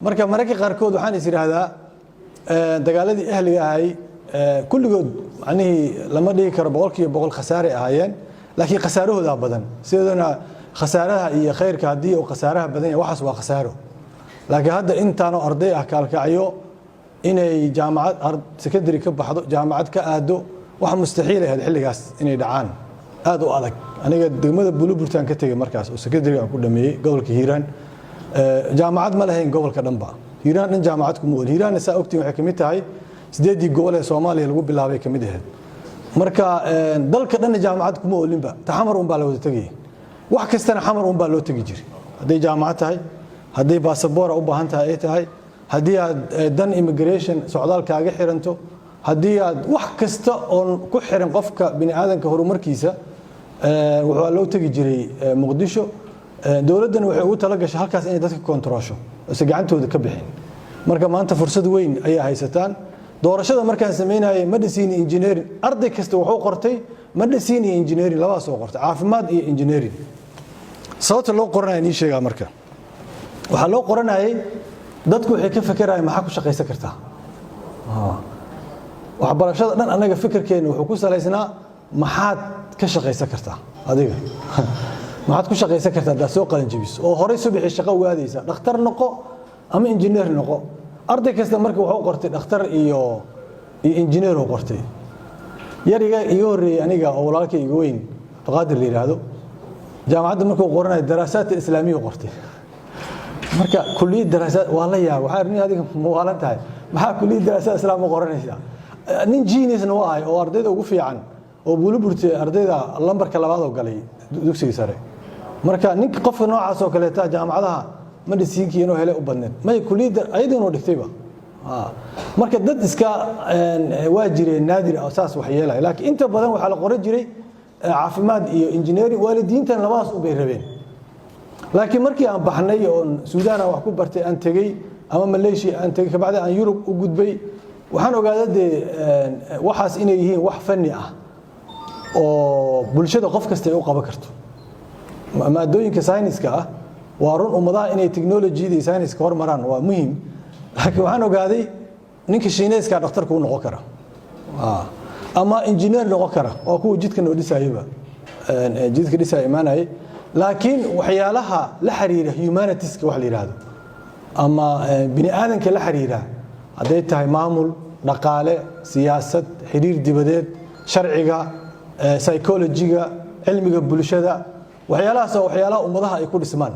marka qaarkood waxaan is yiraahdaa dagaaladii ahliga ahay kulligood macnihii lama dhigi karo boqolkiiba boqol khasaare ahaayeen laakiin khasaarahooda badan sidoo khasaaraha iyo khayrka hadii oo khasaaraha badan yahay waxaas waa khasaaro laakiin hadda intaan oo arday ah kaalkacyo inay jaamacad secondary ka baxdo jaamacad ka aado wax mustaxiil ah xilligaas inay dhacaan aad u adag aniga degmada Buluburtaan ka tagay markaas oo secondary aan ku dhameeyay gobolka Hiiraan jaamacad ma lahayn gobolka dhanba Hiiraan dhan jaamacad kuma ool Hiiraan saa ogtiin waxay kamid tahay 8 gobol ee Soomaaliya lagu bilaabay kamid ahayd marka dalka dhan jaamacad kuma oolinba taxamar un baa la wada tagay wax kastana xamar un baa loo tagi jiray haday jaamacad tahay haday baasaboor u baahan tahay ay tahay hadii aad dan immigration socdaalkaaga xiranto hadii aad wax kasta oo ku xiran qofka bini aadanka horumarkiisa wuxuu loo tagi jiray Muqdisho dawladdan waxay ugu tala gashay halkaas inay dadka kontrolsho oo gacantooda ka bixin marka maanta fursad weyn ay haysataan doorashada markaan sameynayay medicine engineering arday kasta wuxuu qortay medicine iyo engineering laba soo qortay caafimaad iyo engineering sababta loo qoranayo in sheega marka waxa loo qoranayay dadku waxay ka fakarayaan maxaa ku shaqeysan kartaa wax barashada dhan anaga fikirkeena wuxuu ku saleysnaa maxaad ka shaqeysan kartaa adiga maxaad ku shaqeysan kartaa daa soo qalin jabis oo hore subaxii shaqo waadaysa dhakhtar noqo ama engineer noqo arday kasta markii wuxuu qortay dhakhtar iyo engineer oo qortay yariga iyo horeeyay aniga oo walaalkay igu weyn qaadir leeyahay jaamacadda markuu qoranayo daraasaadka islaamiga qortay marka kulliyad daraasaad waa la yaab waxa arrin adiga muwaalan tahay maxaa kulliyad daraasaad islaamiga qoranaysa nin genius no ah oo ardayda ugu fiican oo Buluburti ardayda lambarka labaad oo galay dugsiga sare marka nin qof noocaas oo kale taa jaamacadaha medicine inuu helay u badneed may kulliyada ayadoo dhigtayba marka dad iska waa jireen naadir oo saas wax yeelay laakiin inta badan waxa la qoran jiray caafimaad iyo engineering waalidiintan labadaas u bay rabeen laakiin markii aan baxnay oo Suudaan wax ku bartay aan tagay ama Malaysia aan tagay ka bacdi aan Yurub u gudbay waxaan ogaaday waxaas inay yihiin wax fanni ah oo bulshada qof kasta ay u qaban karto maadooyinka sayniska ah waa run ummadaha inay technology-da iyo sayniska hormaraan waa muhiim laakiin waxaan ogaaday ninka Shiineeska dhakhtarku uu noqon kara ama engineer noqon kara oo kuwa jidka noo dhisayba jidka dhisay imaanay laakiin waxyaalaha la xiriira humanitiska wax la yiraahdo ama bini aadanka la xiriira haday tahay maamul dhaqaale siyaasad xiriir dibadeed sharciga psychology-ga cilmiga bulshada waxyaalaha ummadaha ay ku dhismaan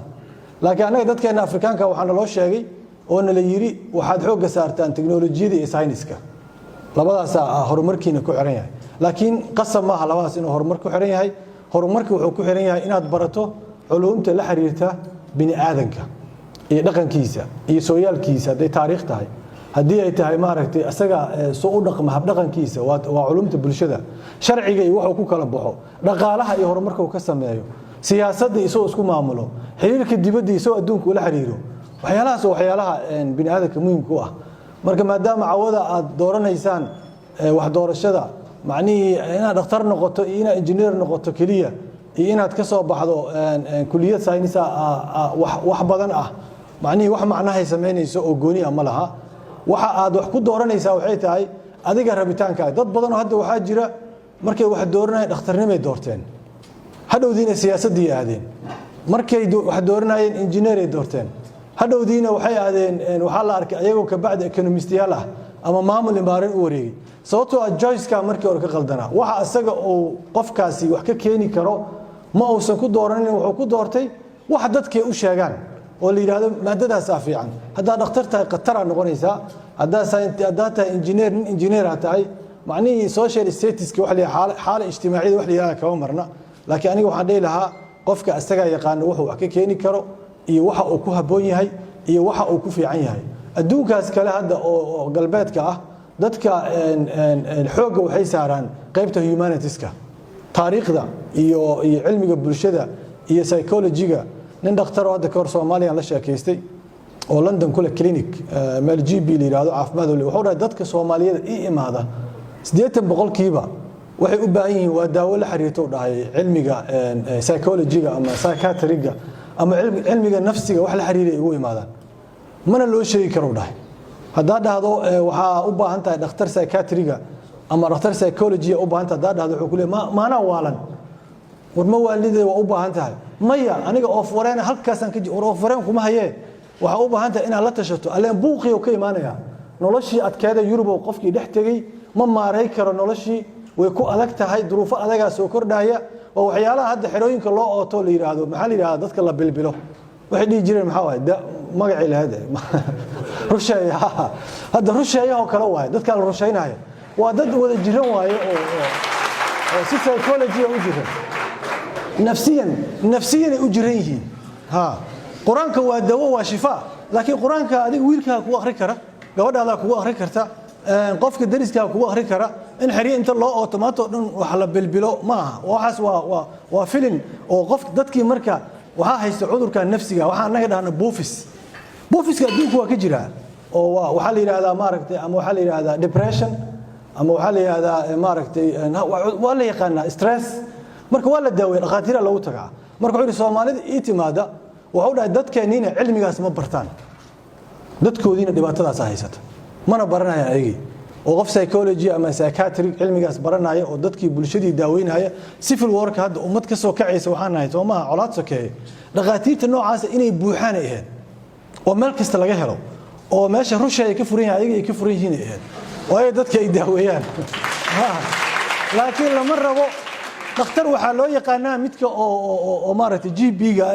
laakiin anaga dadkeena Afrikaanka waxaan loo sheegay oo la yiri waxaad xoog saartaan teknolojiyada iyo sayniska labadaas horumarkiina ku xiran yahay laakiin qasab ma aha labadaas inuu horumar ku xiran yahay horumarku wuxuu ku xiran yahay inaad barato culuumta la xiriirta bini aadanka iyo dhaqankiisa iyo sooyaalkiisa haday taariikh tahay hadii ay tahay maaragtay asaga soo u dhaqmo hab dhaqankiisa waa culuumta bulshada sharciga iyo wuxuu ku kala baxo dhaqaalaha iyo horumarka uu ka sameeyo siyaasadda isku maamulo xiriirka dibadda iyo adduunka ula xiriiro waxyaalaha bini aadanka muhiimka ah marka maadaama cawada aad dooraneysaan wax doorashada macnii inaad dhakhtar noqoto iyo inaad engineer noqoto kaliya iyo inaad ka soo baxdo kulliyad saynis wax badan ah macnii wax macnahay sameynayso oo gooni ah ma laha waxa aad wax ku dooranaysaa waxay tahay adiga rabitaanka dad badan oo hadda waxa jira markay wax dooranayaan dhakhtarnimo ay doorteen hadhowdiina siyaasadii aadeen markay wax dooranayeen engineer ay doorteen hadhowdiina waxay aadeen waxa la arkay ayagoo ka bacdi economistiyaal ah ama maamul imaaran u wareegay sababtoo ah Joyce-ka markii hore ka qaldana waxa asaga oo qofkaasi wax ka keeni karo ma uusan ku dooranin wuxuu ku doortay wax dadkay u sheegaan oo la yiraahdo maadadaas fiican hadaa dhakhtar tahay qatar noqonaysa hadaa tahay engineer tahay macnii social status wax la xaalad ijtimaaciyada wax la yiraahdo kama marna laakiin aniga waxaan dheeli lahaa qofka asaga yaqaan wuxuu wax ka keeni karo iyo waxa uu ku haboon yahay iyo waxa uu ku fiican yahay adduunkaas kale hadda oo galbeedka ah dadka xoogga waxay saaraan qaybta humanitiska taariikhda iyo cilmiga bulshada iyo psychology-ga nin dhakhtar oo hadda ka hor Soomaaliya la sheekaystay oo London kula clinic meel GB la yiraahdo caafimaad wuxuu dhahay dadka Soomaaliyeed ee imaada 80% waxay u baahan yihiin waa daawo la xiriirto dhahay cilmiga psychology-ga ama psychiatry-ga ama cilmiga nafsiga wax la xiriiray ugu imaadaan mana loo sheegi karo dhahay hadaa dhahdo waxa u baahan tahay dhakhtar psychiatriga ama dhakhtar psychology u baahan tahay hadaa dhahdo wuxuu ku leeyahay maana waalan warma waalidey waa u baahan tahay maya aniga oof wareen halkaas aan ka jiro oof wareen kuma hayee waxa u baahan tahay inaad la tashato alleen buuqiyo ka imaanaya noloshii adkeeda Yurub oo qofkii dhex tagay ma maaray karo noloshii way ku adag tahay duruufo adaga soo kordhaya oo waxyaalaha hadda xirooyinka loo ooto la yiraahdo maxaa la yiraahdaa dadka la bilbilo waxay dhigi jireen maxaa waay magaci lahayd rusheeya hadda rusheeya oo kale waay dadka la rusheynaayo waa dad wada jiran waaye oo si psychology u jiran nafsiyan u jiran yihiin quraanka waa dawo waa shifa laakiin quraanka adiga wiilka ku akhri kara gabadhaada ku akhri karta qofka dariska ku akhri kara in xiriir inta loo automaato dhan wax la bilbilo ma aha waxaas waa filin oo qof dadkii marka waxa haysta cudurka nafsiga waxa anaga dhahna buufiska adduunka waa ka jira oo waxa la yiraahdaa maaragtay ama waxa la yiraahdaa depression ama waxa la yiraahdaa maaragtay waa la yaqaana stress marka waa la daaweeyo dhaqaatiira lagu tagaa marka wuxuu Soomaalida iitimaada wuxuu dhahay dadkeeniina cilmigaas ma bartaan dadkoodiina dhibaatadaas haysata mana baranayaan ayagii oo qof psychology ama psychiatric cilmigaas baranaya oo dadkii bulshadii daaweynaya civil work hadda ummad ka soo kacaysa waxaan nahay Soomaha colaad sokeeye dhaqaatiirta noocaas inay buuxaan ahayd oo meel kasta laga helo oo meesha rusha ay ka furan yahay ayaga ay ka furan yihiin ahayd oo ay dadka ay daaweeyaan laakiin lama rabo dhakhtar waxa loo yaqaanaa midka oo maaragtay GP-ga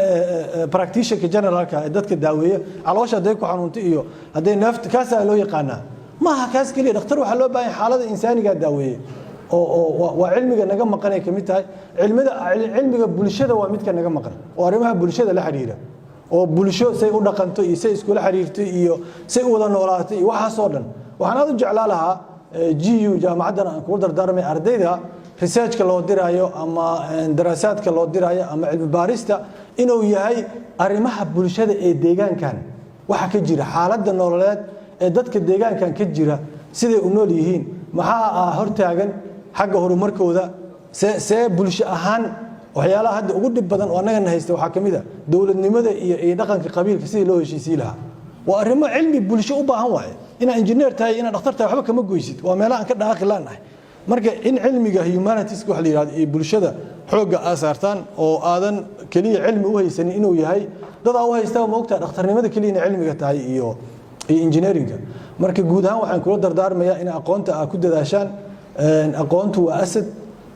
practitioner generalka dadka daaweeya caloosha day ku xanuunta iyo haday neefta kaas loo yaqaanaa ma aha kaas kaliya dhakhtar waxa loo baahan xaaladda insaaniga daaweeya oo cilmiga naga maqanay kamid tahay cilmiga bulshada waa midka naga maqan oo arrimaha bulshada la xiriira oo bulsho say u dhaqanto iyo say isku la xiriirto iyo say u wada noolaato iyo waxa soo dhan waxaan aad u jeclaa lahaa GU jaamacadana aan ku dardaarmay ardayda research loo diraayo ama daraasaadka loo diraayo ama cilmi baarista inuu yahay arimaha bulshada ee deegaankan waxa ka jira xaaladda nololeed ee dadka deegaankan ka jira siday u nool yihiin maxaa hortaagan xagga horumarkooda see bulsho ahaan waxyaalaha hadda ugu dhib badan oo anaga haysta waxa kamid ah dawladnimada iyo dhaqanka qabiilka sidii loo heshiisiin lahaa waa arimo cilmi bulsho u baahan waay ina engineer tahay ina dhakhtar tahay waxba kama goysid waa meelaha aan ka dhaaqi laanahay marka in cilmiga humanities wax la yiraahdo ee bulshada xooga aasartaan oo aadan kaliya cilmi u haysan inuu yahay dad u haysta ma ogtaa dhakhtarnimada kaliya cilmiga tahay iyo engineeringa marka guud ahaan waxaan kula dardaarmayaa in aqoonta aad ku dadaashaan aqoontu waa asad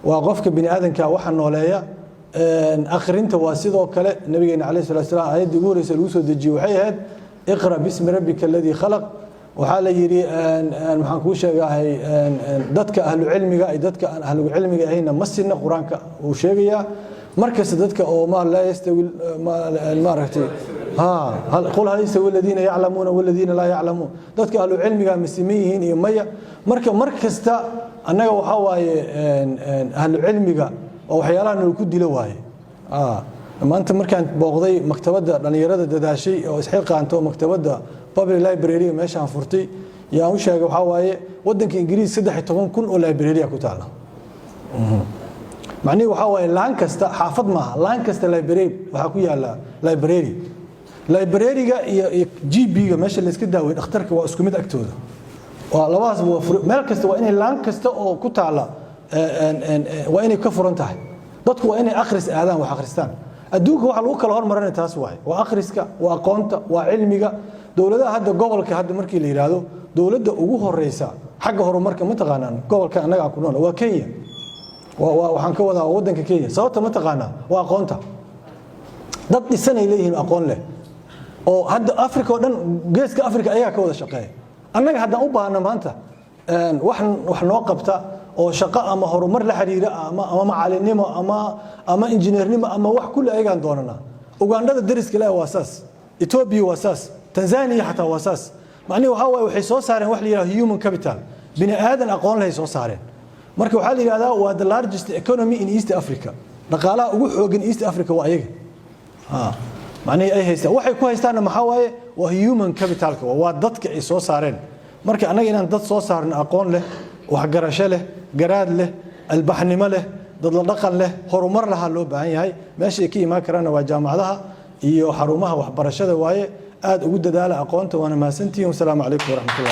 waa qofka bini aadanka waxa nooleeya akhrinta waa sidoo kale nabigeena kaleey sallallahu alayhi wasallam ayadii ugu horeysay lagu soo dejiyay waxay ahayd iqra bismi rabbika alladhi khalaq waxa la yiri waxaan ku sheegahay dadka ahlu cilmiga ay dadka aan ahlu cilmiga ahayna masina quraanka uu sheegaya markaas dadka oo ma la yastawi ma ragtay hal qul hal yastawi alladheena ya'lamuna wal ladheena la ya'lamun dadka ahlu cilmiga masimiyiin iyo maya markasta annaga waxa waaye ahlu cilmiga oo waxyaalahan ku dilo waaye maanta markaan booqday maktabada dhalinyarada dadaashay oo isxilqaanto maktabada public library meeshaan furtay yaa u sheegay waxa waaye wadanka Ingiriis 13,000 oo library ku taala macni waxa waaye laan kasta xaafad maaha laan kasta library waxa ku yaala library-ga iyo GP-ga meesha la iska daaway dhakhtarka waa isku mid agtooda waa labaas meel kasta waa inay laan kasta oo ku taala waa inay ka furan tahay dadku waa inay akhris aadaan wax akhristaan adduunka waxa lagu kala hormarinay taas waa akhriska waa aqoonta waa cilmiga dawladaha hadda gobolka hadda markii la yiraahdo dawladda ugu horeysa xagga horumarka ma taqaanaan gobolka anaga ku nool waa Kenya waxaan ka wadaa wadanka Kenya sababta ma taqaanaa waa aqoonta dad dhisanay leeyihiin aqoon leh oo hadda Afrika oo dhan geeska Afrika ayaa ka wada shaqeeya annaga hadda u baahna maanta wax noo qabta oo shaqo ama horumar la xiriira ama macalinimo ama injineernimo ama wax kulli ayagaan doonana Ugandada dariska leh waa saas Ethiopia waa saas Tanzania hatta waa saas macni waxa way waxay soo saareen wax la yiraahdo human capital bini aadan aqoon leh soo saareen marka waxa la yiraahdaa waa the largest economy in East Africa dhaqaalaha ugu xoogan East Africa waa ayaga macni ay haystaan waxay ku haystaan maxaa waaye waa human capital waa dadka ay soo saareen marka anaga inaan dad soo saarno aqoon leh wax garasho leh garaad leh albaxnimo leh dad la dhaqan leh horumar laha loo baahan yahay meesha ay ka imaan karaan waa jaamacadaha iyo xarumaha waxbarashada waaye aad ugu dadaala aqoonta waana mahadsantihiin. Wassalaamu calaykum waraxmatullahi